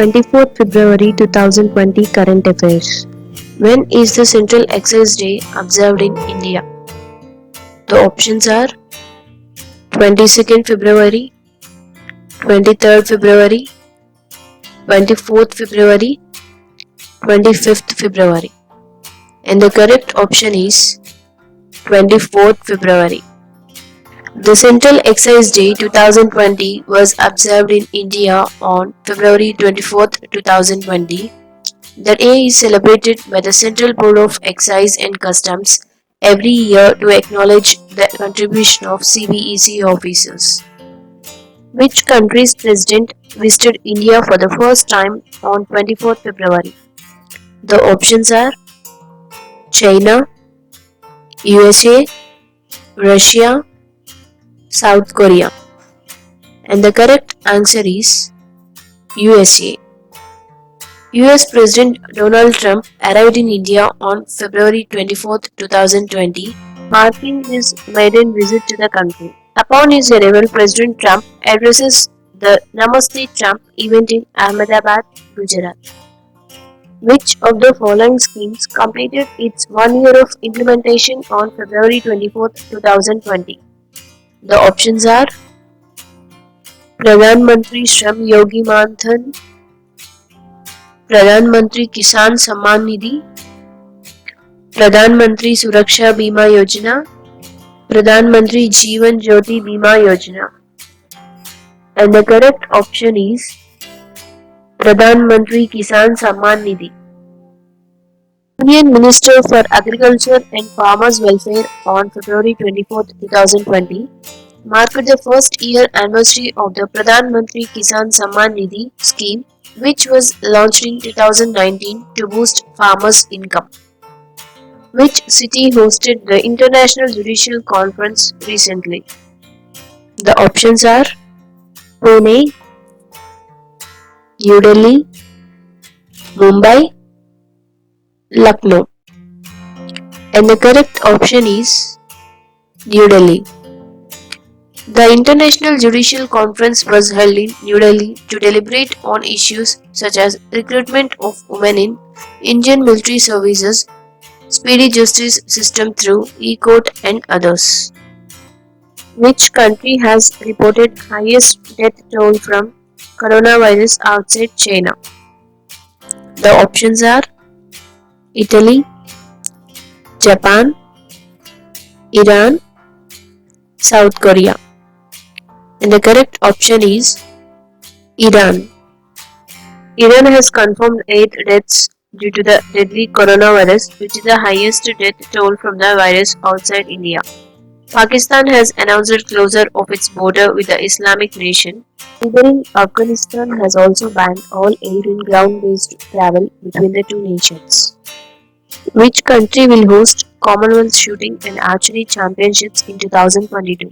24th February 2020 Current Affairs. When is the Central Excise Day observed in India? The options are 22nd February, 23rd February, 24th February, 25th February. And the correct option is 24th February. The Central Excise Day 2020 was observed in India on February 24th, 2020. The day is celebrated by the Central Board of Excise and Customs every year to acknowledge the contribution of CBEC officers. Which country's president visited India for the first time on 24th February? The options are China, USA, Russia, South Korea. And the correct answer is USA. US President Donald Trump arrived in India on February 24, 2020, marking his maiden visit to the country. Upon his arrival, President Trump addresses the Namaste Trump event in Ahmedabad, Gujarat. Which of the following schemes completed its 1 year of implementation on February 24, 2020? The options are Pradhan Mantri Shram Yogi Manthan, Pradhan Mantri Kisan Samman Nidhi, Pradhan Mantri Suraksha Bima Yojana, Pradhan Mantri Jeevan Jyoti Bima Yojana. And the correct option is Pradhan Mantri Kisan Samman Nidhi. Union Minister for Agriculture and Farmers Welfare on February 24, 2020 marked the first year anniversary of the Pradhan Mantri Kisan Samman Nidhi scheme, which was launched in 2019 to boost farmers' income. Which city hosted the International Judicial Conference recently? The options are Pune, New Delhi, Mumbai, Lucknow. And the correct option is New Delhi. The International Judicial Conference was held in New Delhi to deliberate on issues such as recruitment of women in Indian military services, speedy justice system through e-court and others. Which country has reported highest death toll from coronavirus outside China? The options are Italy, Japan, Iran, South Korea. And the correct option is Iran. Iran has confirmed 8 deaths due to the deadly coronavirus, which is the highest death toll from the virus outside India. Pakistan has announced closure of its border with the Islamic nation. Neighboring Afghanistan has also banned all air and ground-based travel between the two nations. Which country will host Commonwealth Shooting and Archery Championships in 2022?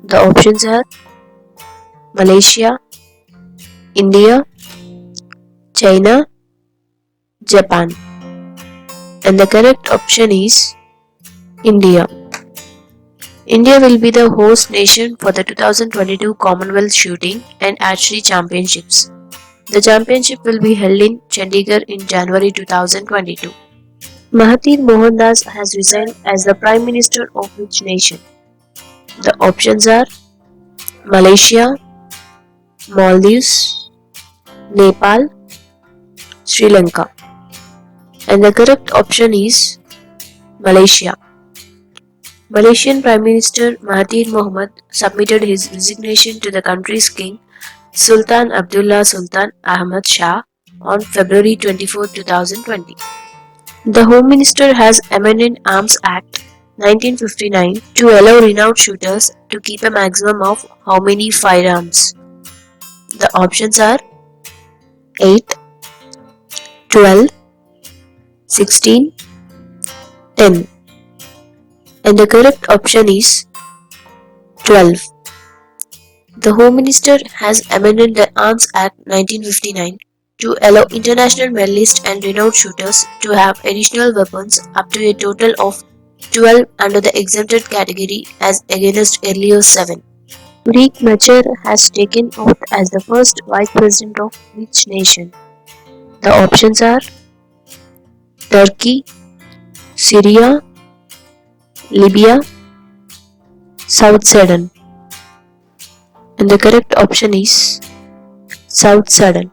The options are Malaysia, India, China, Japan. And the correct option is India. India will be the host nation for the 2022 Commonwealth Shooting and Archery Championships. The championship will be held in Chandigarh in January 2022. Mahathir Mohandas has resigned as the Prime Minister of which nation? The options are Malaysia, Maldives, Nepal, Sri Lanka. And the correct option is Malaysia. Malaysian Prime Minister Mahathir Mohamad submitted his resignation to the country's king Sultan Abdullah Sultan Ahmad Shah on February 24, 2020. The Home Minister has amended Arms Act 1959 to allow renowned shooters to keep a maximum of how many firearms? The options are 8, 12, 16, 10. And the correct option is 12. The Home Minister has amended the Arms Act 1959 to allow international medalists and renowned shooters to have additional weapons up to a total of 12 under the exempted category as against earlier 7. Riek Machar has taken oath as the first Vice President of which nation? The options are Turkey, Syria, Libya, South Sudan. And the correct option is South Sudan.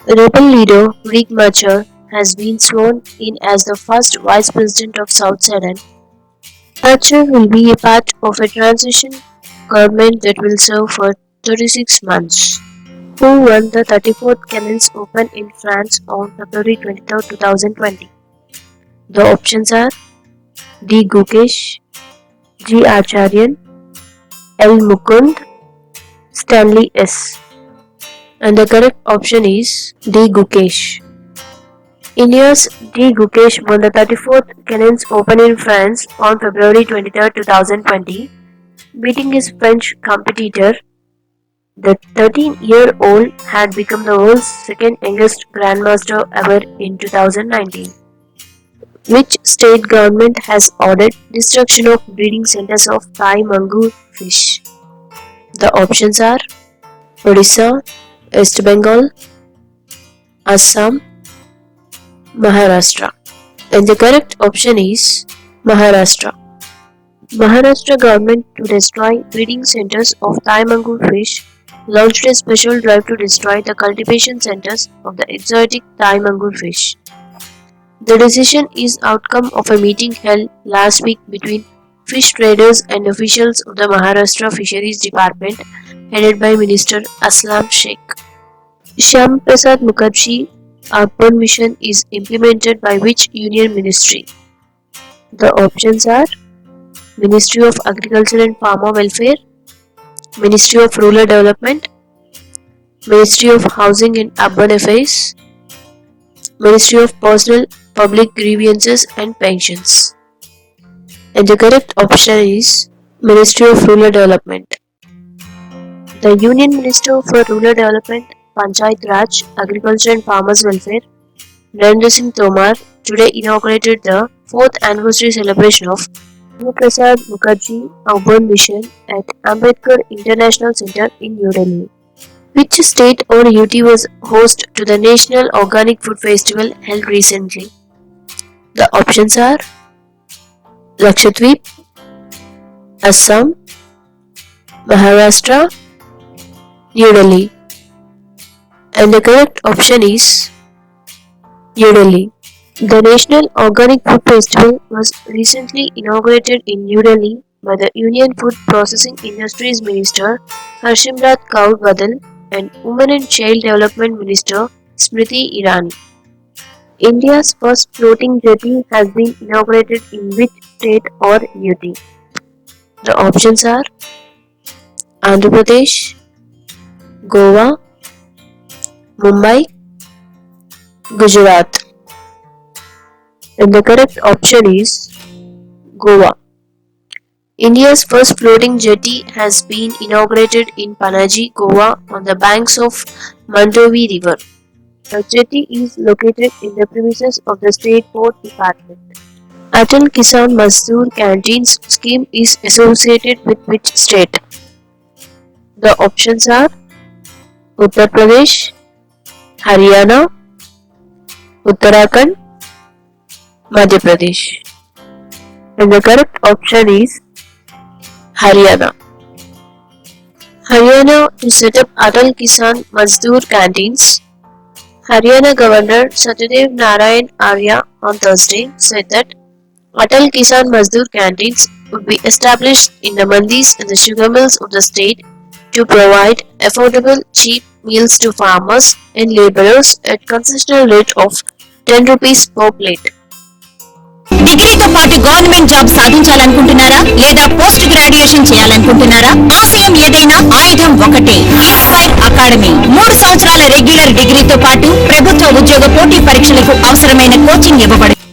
Rebel leader Riek Machar has been sworn in as the first Vice President of South Sudan. Machar will be a part of a transition government that will serve for 36 months. Who won the 34th Cannes Open in France on February 23, 2020? The options are D. Gukesh, G. Acharyan, L. Mukund, Stanley S. And the correct option is D. Gukesh. India's D. Gukesh won the 34th Cannes Open in France on February 23, 2020, beating his French competitor. The 13-year-old had become the world's second youngest grandmaster ever in 2019. Which state government has ordered destruction of breeding centers of Thai mangur fish? The options are Odisha, West Bengal, Assam, Maharashtra. And the correct option is Maharashtra. Maharashtra government to destroy breeding centers of Thai mangur fish launched a special drive to destroy the cultivation centers of the exotic Thai mangur fish. The decision is outcome of a meeting held last week between fish traders and officials of the Maharashtra Fisheries Department headed by Minister Aslam Sheikh. Shyam Prasad Mukherjee Urban Mission is implemented by which union ministry? The options are Ministry of Agriculture and Farmer Welfare, Ministry of Rural Development, Ministry of Housing and Urban Affairs, Ministry of Personal Public Grievances and Pensions. And the correct option is Ministry of Rural Development. The Union Minister for Rural Development, Panchayat Raj, Agriculture and Farmers Welfare, Narendra Singh Tomar, today inaugurated the 4th anniversary celebration of Shyam Prasad Mukherjee Urban Mission at Ambedkar International Center in New Delhi. Which state or UT was host to the National Organic Food Festival held recently? The options are Lakshadweep, Assam, Maharashtra, New Delhi. And the correct option is New Delhi. The National Organic Food Festival was recently inaugurated in New Delhi by the Union Food Processing Industries Minister Harshimrat Kaur Badal and Women and Child Development Minister Smriti Irani. India's first floating jetty has been inaugurated in which state or UT? The options are Andhra Pradesh, Goa, Mumbai, Gujarat. And the correct option is Goa. India's first floating jetty has been inaugurated in Panaji, Goa on the banks of Mandovi River. The jetty is located in the premises of the State Port Department. Atal Kisan Mazdoor Canteens scheme is associated with which state? The options are Uttar Pradesh, Haryana, Uttarakhand, Madhya Pradesh. And the correct option is Haryana. Haryana to set up Atal Kisan Mazdoor Canteens. Haryana Governor Satyadev Narayan Arya on Thursday said that Atal Kisan Mazdoor Canteens would be established in the mandis and the sugar mills of the state to provide affordable, cheap meals to farmers and laborers at concessional rate of 10 rupees per plate. డిగ్రీతో పాటు government job సాధించాలనుకుంటున్నారా లేదా post graduation చేయాలనుకుంటున్నారా? ఆశయం ఏదైనా ఆయుధం ఒకటే. Inspire academy 3 సంవత్సరాల regular డిగ్రీతో పాటు ప్రభుత్వ ఉద్యోగ పోటీ పరీక్షలకు అవసరమైన కోచింగ్ ఇవ్వబడుతుంది.